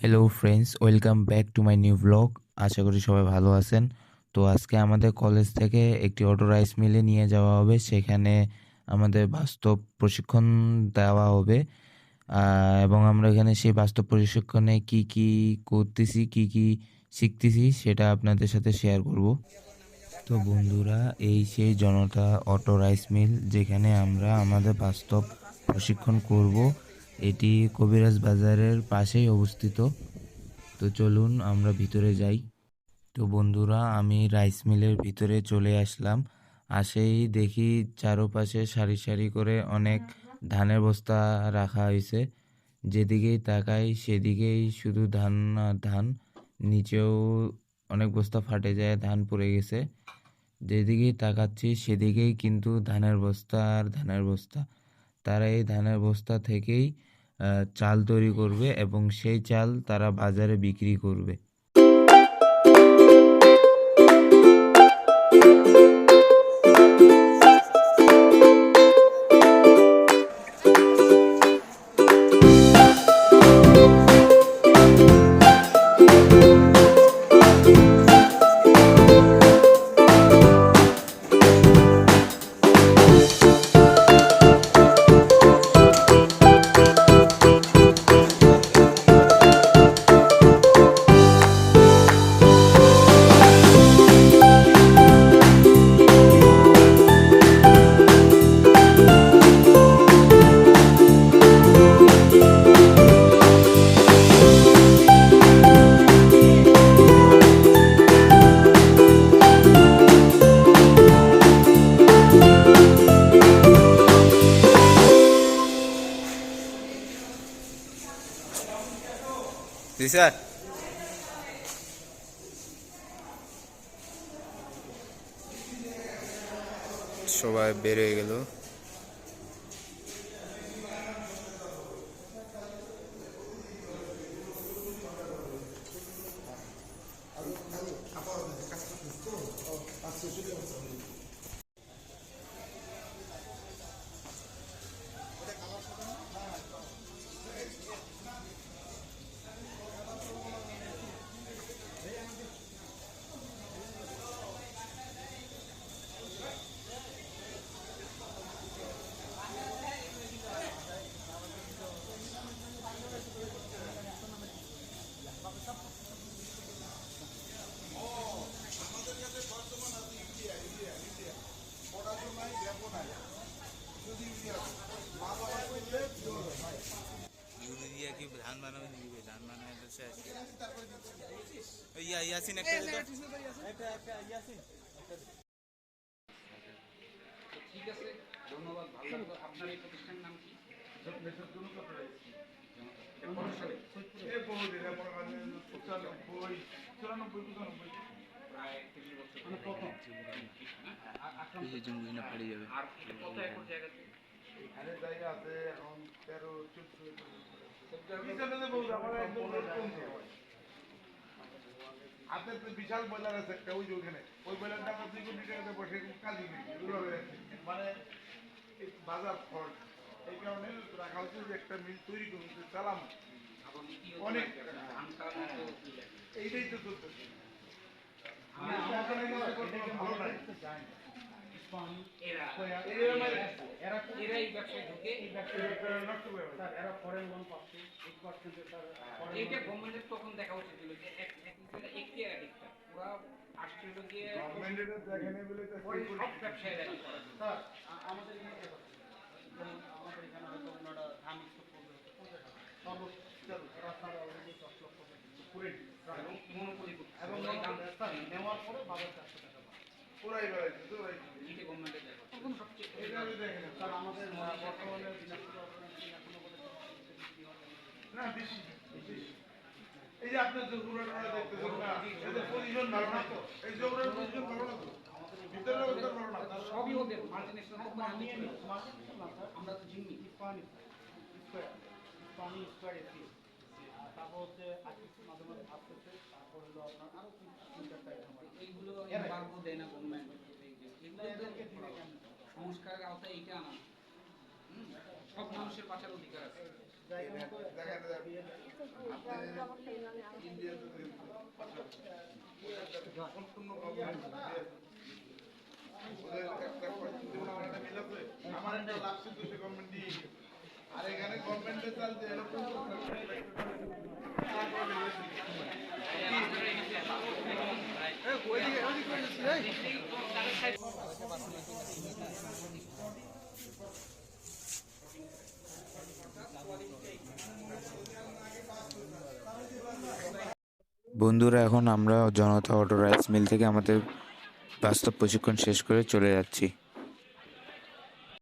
Hello friends, welcome back to my new blog. আশা করি সবাই ভালো আছেন। তো আজকে আমাদের কলেজ থেকে একটি অটো রাইস মিলে নিয়ে যাওয়া হবে। সেখানে আমাদের বাস্তব প্রশিক্ষণ দেওয়া হবে। এবং আমরা এখানে সেই বাস্তব প্রশিক্ষণে কি কি করতেছি, কি কি শিখতেছি সেটা আপনাদের সাথে শেয়ার করব। তো বন্ধুরা, এই সেই জনতা অটো রাইস মিল যেখানে আমরা আমাদের বাস্তব প্রশিক্ষণ করব। এটি কবিরাজ বাজারের পাশেই অবস্থিত। তো চলুন আমরা ভিতরে যাই। তো বন্ধুরা, আমি রাইস মিলের ভিতরে চলে আসলাম। আসেই দেখি চারপাশে সারি সারি করে অনেক ধানের বস্তা রাখা হয়েছে। যেদিকেই তাকাই সেদিকেই শুধু ধান আর ধান। নিচেও অনেক বস্তা ফাটে যায়, ধান পড়ে গেছে। যেদিকেই তাকাচ্ছি সেদিকেই কিন্তু ধানের বস্তা আর ধানের বস্তা। তারা এই ধানের বস্তা থেকেই চাল তৈরি করবে এবং সেই চাল তারা বাজারে বিক্রি করবে। জি স্যার। সবাই বের হয়ে গেল। কি ধান বানাবে, দিবে ধান বানায় তো শেষ। ইয়াসিন একটা ইয়াসিন। ঠিক আছে, ধন্যবাদ। ভালো লাগলো। আপনার এই প্রতিষ্ঠানের নাম কি? প্রায় 30 বছর। আর কত একর জায়গাতে? এখানে জায়গা আছে এখন 13-14। হাতে তো বিশাল বয়লার আছে একটা, ওই যে ওখানে ওই বয়লারটা আমরা 2 কোটি টাকাতে বসে কাজই নেই মানে বাজার ফল্ট। এই কারণে রাখা হচ্ছে যে একটা মিল তৈরি করতে চালাম অনেক এইটাই তো চলতেছে। ভালো নাই এরাই ব্যবসায় ঢুকে এরা ফরেন লোন পাচ্ছে 8% স্যার। এইটা গভর্নমেন্টের তখন দেখা উচিত ছিল যে একটি আর একটা ওরা আসছিল গিয়ে গভর্নমেন্টের দেখেন বলে তো সব ব্যবসায় দেখা করে। স্যার আমাদের এখানে আমাদের এখানে হয়তো ওনারা ধান স্টক করবে সর্বোচ্চ রাস্তা অলরেডি 10 লক্ষ করে এবং মনোপলি এবং নেওয়ার পরে 12,400 টাকা পুরাই বেড়াইছে তো ভাই এটা গভর্নমেন্টের দেখা তখন সবচেয়ে এইভাবে দেখেন স্যার আমাদের বর্তমানে না বেশি বেশি। এই যে আপনার যে পুরোটা দেখতেছেন না, এই যে পজিশন ভালো না তো, এই যে ওরা পজিশন ভালো না তো, ভিতরের অবস্থা ভালো না। সবই ওদের মাল্টিনেশনাল কোম্পানি। আমরা তো জিম্মি পানি পানি স্কোয়ার এসি, তারপর হচ্ছে মাঝে মাঝে ভাত করছে, তারপর হলো আপনার আরো 3-4টা এইগুলো এমবার্গো দেয় না গভর্নমেন্ট। এগুলো সংস্কারের আওতায় এইটা আনা। সব মানুষের বাঁচার অধিকার আছে। জায়গা মতো সম্পূর্ণ গভর্নমেন্ট একটা মিল আছে আমার একটা লাগছে তো সে গভর্নমেন্ট দিয়ে আর এখানে গভর্নমেন্টে চলছে এরকম বন্ধুরা, এখন আমরা জনতা অটো রাইস মিল থেকে আমাদের বাস্তব প্রশিক্ষণ শেষ করে চলে যাচ্ছি।